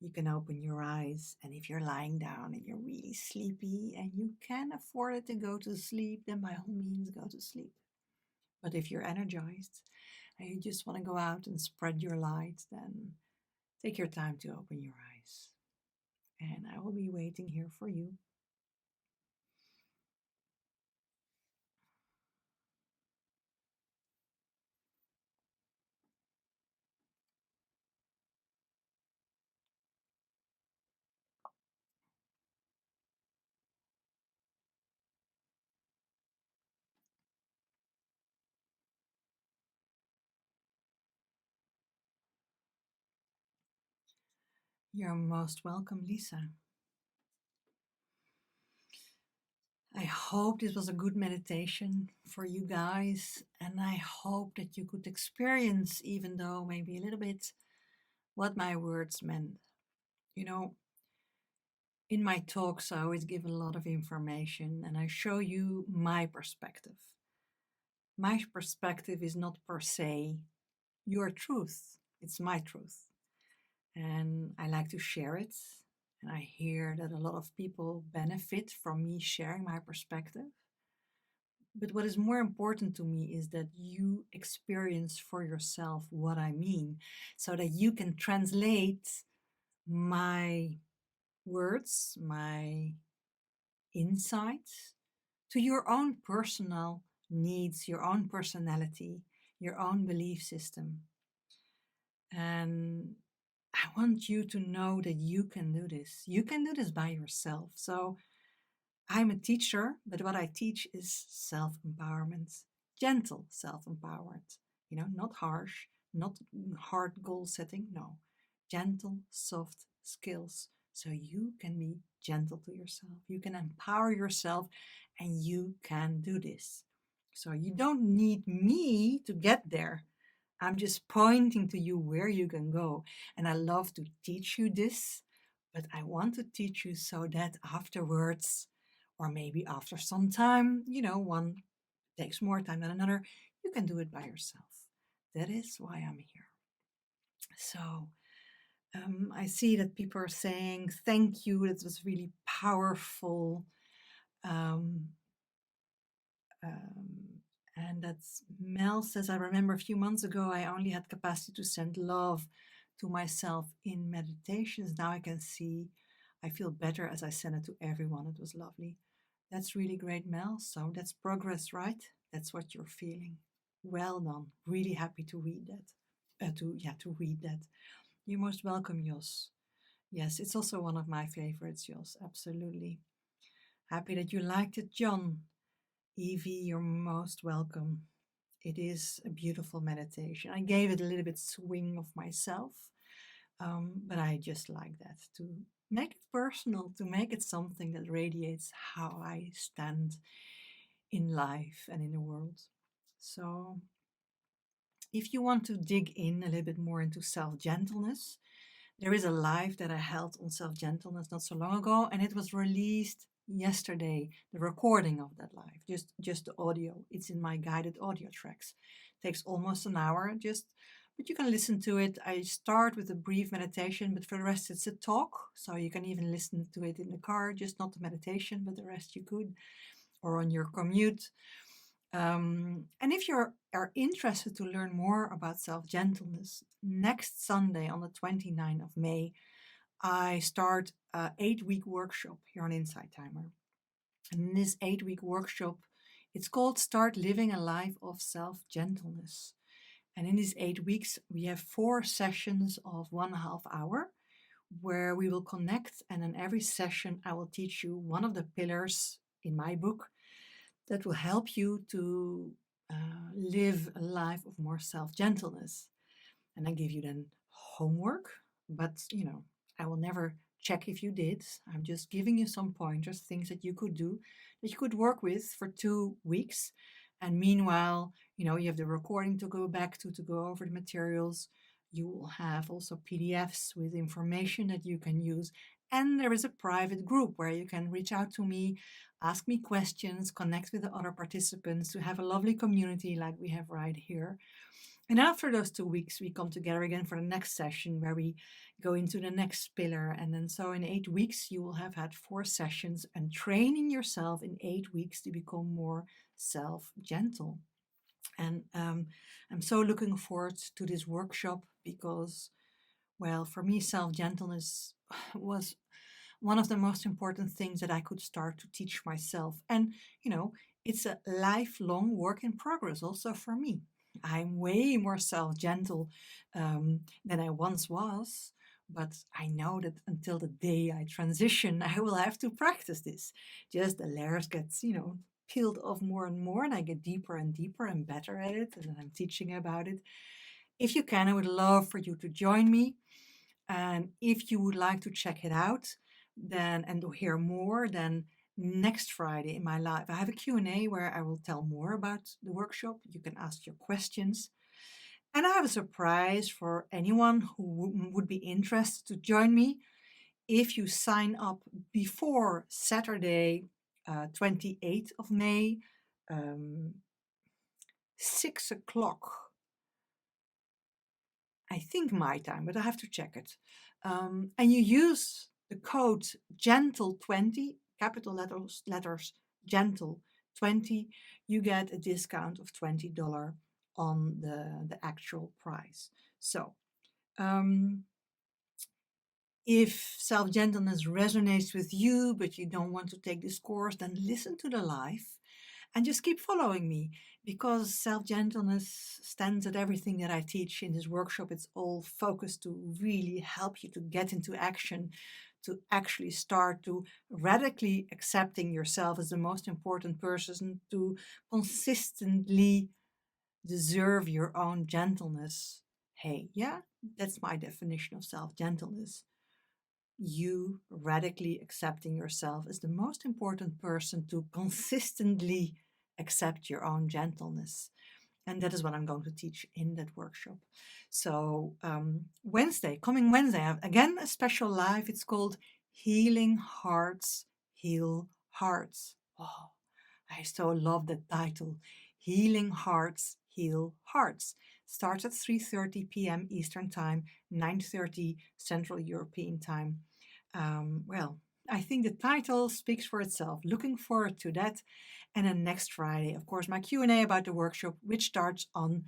you can open your eyes. And if you're lying down and you're really sleepy and you can afford it to go to sleep, then by all means go to sleep. But if you're energized and you just want to go out and spread your light, then take your time to open your eyes. And I will be waiting here for you. You're most welcome, Lisa. I hope this was a good meditation for you guys, and I hope that you could experience, even though maybe a little bit, what my words meant. You know, in my talks, I always give a lot of information and I show you my perspective. My perspective is not per se your truth, it's my truth. And I like to share it. And I hear that a lot of people benefit from me sharing my perspective. But what is more important to me is that you experience for yourself what I mean so that you can translate my words, my insights to your own personal needs, your own personality, your own belief system. And I want you to know that you can do this. You can do this by yourself. So I'm a teacher, but what I teach is self empowerment, gentle self empowerment. Not harsh, not hard goal setting. No, gentle, soft skills. So you can be gentle to yourself. You can empower yourself and you can do this. So you don't need me to get there. I'm just pointing to you where you can go. And I love to teach you this, but I want to teach you so that afterwards, or maybe after some time, one takes more time than another, you can do it by yourself. That is why I'm here. So I see that people are saying, thank you, that was really powerful. Um, Um, and that's Mel says, I remember a few months ago, I only had capacity to send love to myself in meditations. Now I can see, I feel better as I send it to everyone. It was lovely. That's really great, Mel. So that's progress, right? That's what you're feeling. Well done. Really happy to read that. To read that. You're most welcome, Jos. Yes, it's also one of my favorites, Jos. Absolutely. Happy that you liked it, John. Evie, you're most welcome. It is a beautiful meditation. I gave it a little bit swing of myself, but I just like that to make it personal, to make it something that radiates how I stand in life and in the world. So, if you want to dig in a little bit more into self gentleness, there is a live that I held on self gentleness not so long ago, and it was released yesterday. The recording of that live, just the audio. It's in my guided audio tracks. Takes almost an hour, but you can listen to it. I start with a brief meditation, but for the rest it's a talk, so you can even listen to it in the car. Just not the meditation, but the rest you could, or on your commute. And if you are interested to learn more about self gentleness, next Sunday on the 29th of May, I start an 8-week workshop here on Insight Timer. And in this 8-week workshop, it's called Start Living a Life of Self Gentleness. And in these 8 weeks, we have 4 sessions of 1.5 hour where we will connect. And in every session, I will teach you one of the pillars in my book that will help you to live a life of more self-gentleness. And I give you then homework, but I will never check if you did. I'm just giving you some pointers, things that you could do, that you could work with for 2 weeks. And meanwhile, you have the recording to go back to go over the materials. You will have also PDFs with information that you can use. And there is a private group where you can reach out to me, ask me questions, connect with the other participants to have a lovely community like we have right here. And after those 2 weeks, we come together again for the next session where we go into the next pillar. And then so in 8 weeks, you will have had 4 sessions and training yourself in 8 weeks to become more self-gentle. And I'm so looking forward to this workshop because, well, for me, self-gentleness was one of the most important things that I could start to teach myself. And, it's a lifelong work in progress also for me. I'm way more self gentle than I once was. But I know that until the day I transition, I will have to practice this. Just the layers get, peeled off more and more, and I get deeper and deeper and better at it. And I'm teaching about it. If you can, I would love for you to join me. And if you would like to check it out, then and to hear more, then next Friday in my live, I have a Q&A where I will tell more about the workshop. You can ask your questions. And I have a surprise for anyone who would be interested to join me. If you sign up before Saturday, 28th of May, 6 o'clock, I think my time, but I have to check it. And you use the code GENTLE20, capital letters GENTLE20, you get a discount of $20 on the actual price. So if self-gentleness resonates with you, but you don't want to take this course, then listen to the live and just keep following me, because self-gentleness stands at everything that I teach in this workshop. It's all focused to really help you to get into action, to actually start to radically accepting yourself as the most important person, to consistently deserve your own gentleness. Hey, yeah, that's my definition of self-gentleness. You radically accepting yourself as the most important person to consistently accept your own gentleness. And that is what I'm going to teach in that workshop. So coming Wednesday, I have again a special live. It's called Healing Hearts, Heal Hearts. Oh, I so love the title. Healing Hearts, Heal Hearts. Starts at 3:30 p.m. Eastern Time, 9:30 Central European Time. Well, I think the title speaks for itself. Looking forward to that. And then next Friday, of course, my Q&A about the workshop, which starts on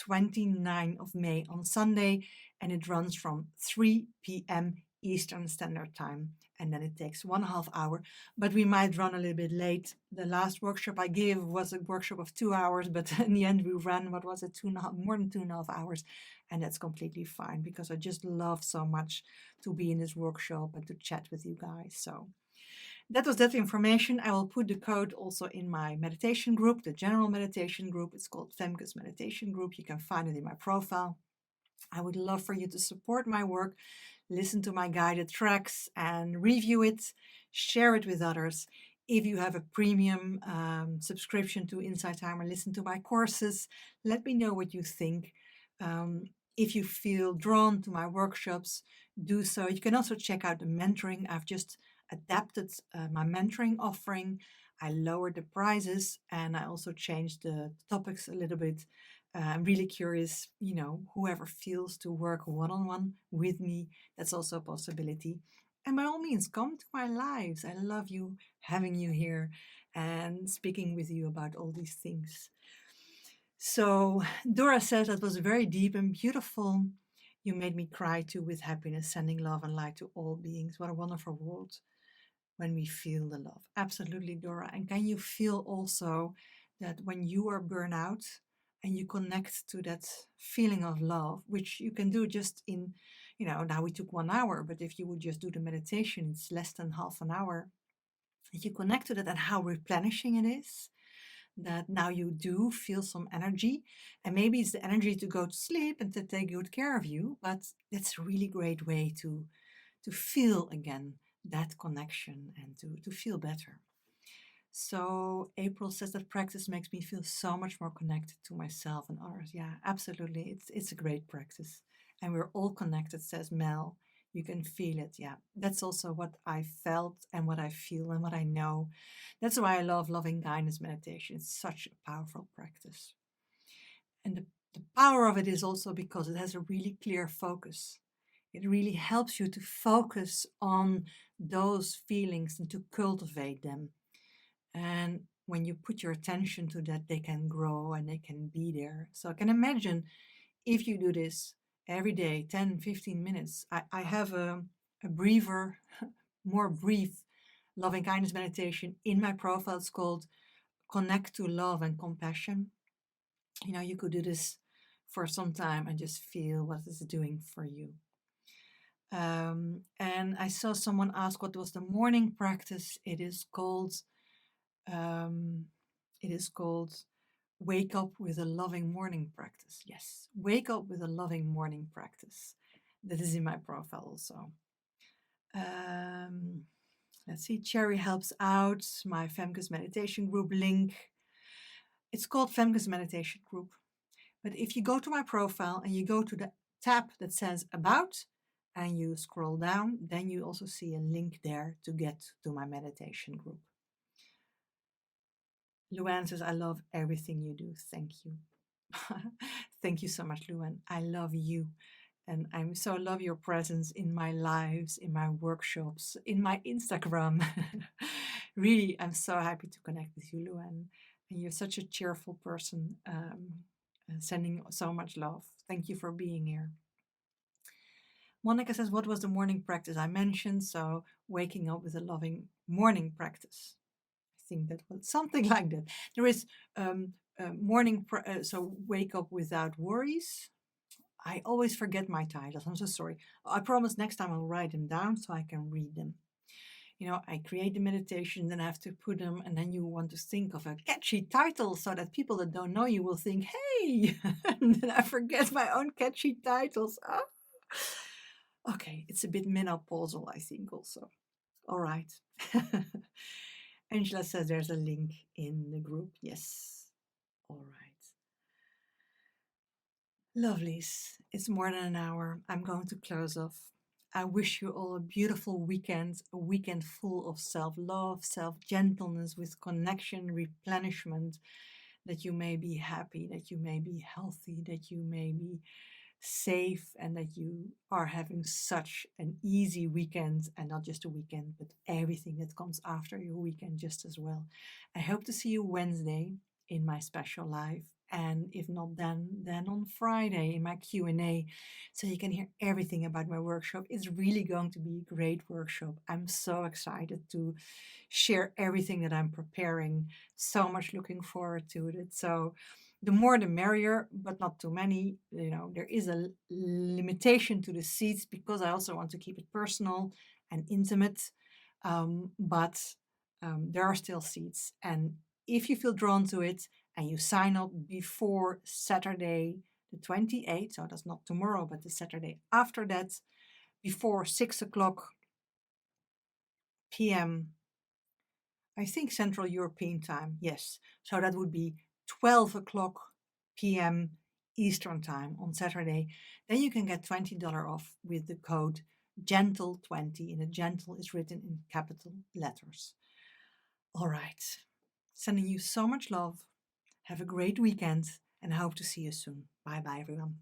29th of May on Sunday, and it runs from 3 p.m. Eastern Standard Time. And then it takes 1.5 hours, but we might run a little bit late. The last workshop I gave was a workshop of 2 hours, but in the end we ran, what was it, more than 2.5 hours. And that's completely fine, because I just love so much to be in this workshop and to chat with you guys. So that was that information. I will put the code also in my meditation group, the general meditation group. It's called Femke's Meditation Group. You can find it in my profile. I would love for you to support my work, listen to my guided tracks and review it, share it with others. If you have a premium subscription to Insight Timer, listen to my courses. Let me know what you think. If you feel drawn to my workshops, do so. You can also check out the mentoring. I've just adapted my mentoring offering. I lowered the prices and I also changed the topics a little bit. I'm really curious, whoever feels to work one-on-one with me, that's also a possibility. And by all means, come to my lives. I love you, having you here and speaking with you about all these things. So Dora says that was very deep and beautiful. You made me cry too with happiness, sending love and light to all beings. What a wonderful world when we feel the love. Absolutely, Dora. And can you feel also that when you are burnt out and you connect to that feeling of love, which you can do just in, now we took 1 hour, but if you would just do the meditation, it's less than half an hour. If you connect to that and how replenishing it is, that now you do feel some energy, and maybe it's the energy to go to sleep and to take good care of you, but that's a really great way to feel again that connection and to feel better. So April says that practice makes me feel so much more connected to myself and others. Yeah, absolutely. It's a great practice. And we're all connected, says Mel. You can feel it. Yeah, that's also what I felt and what I feel and what I know. That's why I love loving kindness meditation. It's such a powerful practice. And the power of it is also because it has a really clear focus. It really helps you to focus on those feelings and to cultivate them. And when you put your attention to that, they can grow and they can be there. So I can imagine if you do this every day, 10, 15 minutes. I have a briefer, more brief loving kindness meditation in my profile. It's called Connect to Love and Compassion. You could do this for some time and just feel what it's doing for you. And I saw someone ask what was the morning practice. It is called Wake Up with a Loving Morning Practice. Yes, wake up with a loving morning practice. that is in my profile also. Let's see, Cherry helps out, my Femke's meditation group link. It's called Femke's meditation group. But if you go to my profile and you go to the tab that says About and you scroll down, then you also see a link there to get to my meditation group. Luann says, I love everything you do. Thank you. Thank you so much, Luann. I love you. And I so love your presence in my lives, in my workshops, in my Instagram. Really, I'm so happy to connect with you, Luann. And you're such a cheerful person, and sending so much love. Thank you for being here. Monica says, what was the morning practice I mentioned? So waking up with a loving morning practice. I think that was something like that. There is so wake up without worries. I always forget my titles. I'm so sorry. I promise next time I'll write them down so I can read them. I create the meditation, then I have to put them, and then you want to think of a catchy title so that people that don't know you will think, hey, and then I forget my own catchy titles. Ah. Okay, it's a bit menopausal, I think, also. All right. Angela says there's a link in the group. Yes. All right. Lovelies, it's more than an hour. I'm going to close off. I wish you all a beautiful weekend, a weekend full of self-love, self-gentleness with connection, replenishment, that you may be happy, that you may be healthy, that you may be safe, and that you are having such an easy weekend, and not just a weekend, but everything that comes after your weekend just as well. I hope to see you Wednesday in my special live, and if not then on Friday in my Q&A, so you can hear everything about my workshop. It's really going to be a great workshop. I'm so excited to share everything that I'm preparing. So much looking forward to it. So the more the merrier, but not too many. There is a limitation to the seats because I also want to keep it personal and intimate. But there are still seats. And if you feel drawn to it and you sign up before Saturday, the 28th, so that's not tomorrow, but the Saturday after that, before 6 o'clock p.m., I think Central European time, yes. So that would be 12 o'clock p.m. Eastern time on Saturday. Then you can get $20 off with the code GENTLE20, and the gentle is written in capital letters. All right. Sending you so much love. Have a great weekend and I hope to see you soon. Bye bye, everyone.